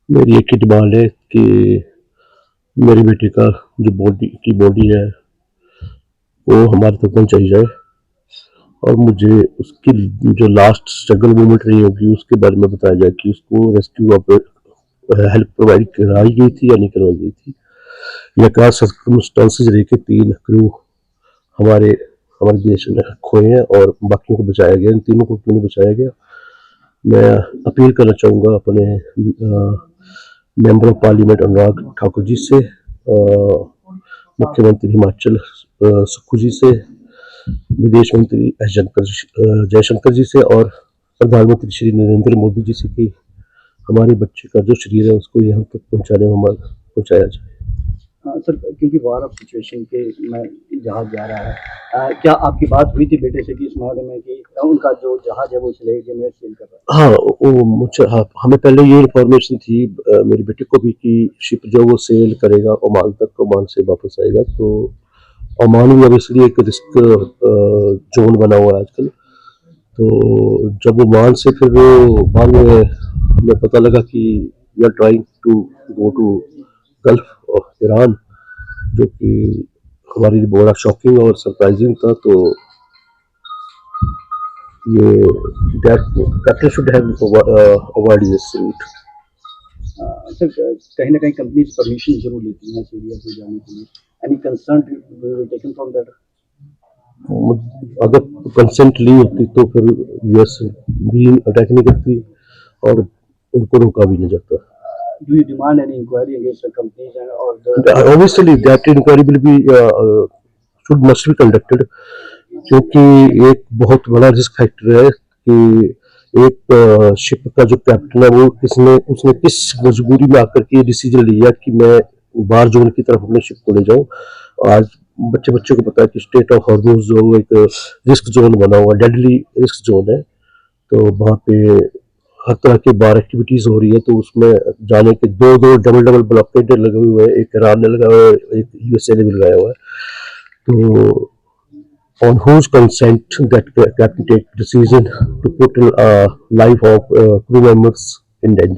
मेरी एक ही डिमांड है कि मेरे बेटे का जो बॉडी है वो हमारे तक पहुंचाई जाए, और मुझे उसकी जो लास्ट स्ट्रगल मोमेंट रही होगी उसके बारे में बताया जाए कि उसको रेस्क्यू हेल्प प्रोवाइड कराई गई थी या नहीं करवाई गई थी, या क्या सर्कमस्टांसेस रहे कि 3 क्रू हमारे हमारे देश में खोए हैं और बाकियों को बचाया गया, इन तीनों को क्यों नहीं बचाया गया। मैं अपील करना चाहूँगा अपने member of parliament Anurag Thakur ji से, मुख्यमंत्री हिमाचल सुक्खू जी से, विदेश मंत्री जयशंकर जी से, और प्रधानमंत्री श्री नरेंद्र मोदी जी से कि हमारे बच्चे का जो शरीर है उसको यहाँ तक पहुँचाने में हमारा पहुँचाया जाए। सर, क्योंकि वार ऑफ सिचुएशन के में जहाज जा रहा है, क्या आपकी बात हुई थी बेटे से कि इस मामले में कि उनका जो जहाज है वो इसलिए सेल कर रहा है? हाँ, हाँ, हमें पहले ये इन्फॉर्मेशन थी मेरे बेटे को भी कि शिप जो वो सेल करेगा ओमान तक, ओमान से वापस आएगा। तो ओमान भी ऑब्वियसली एक रिस्क जोन बना हुआ है आजकल। तो जब ओमान से फिर वो बाद में हमें पता लगा कि we are trying to go to gulf of Iran, जो कि हमारे लिए बड़ा शॉकिंग और सरप्राइजिंग था। तो ये captain should have avoided this route. Sir, कहीं ना कहीं कंपनीज परमिशन जरूर लेती हैं सीरिया से जाने के लिए। Any concern taken from that? अगर कंसेंट ली होती तो फिर यूएस भी अटैक नहीं करती और उनको रोका भी नहीं जाता। Do you demand any inquiry against the companies and or the? Obviously that inquiry will be should must be conducted, क्योंकि एक बहुत बड़ा रिस्क फैक्टर है कि एक शिप का जो कैप्टन है वो उसने किस मजबूरी में आकर के ये डिसीजन लिया कि मैं बार जोन की तरफ अपने शिप को ले जाऊं। आज बच्चे बच्चे को पता है कि स्टेट ऑफ हॉर्मोज जो एक रिस्क जोन बना हुआ, डेडली रिस्क जोन है। तो वहाँ पे हर तरह की बार एक्टिविटीज हो रही है, तो उसमें जाने के दो दो डबल डबल ब्लॉकेड लगे हुए हैं, एक ईरान ने लगा हुआ है, एक यूएसए ने भी लगाया हुआ है। तो on whose consent that captain take decision to put life of crew members in danger.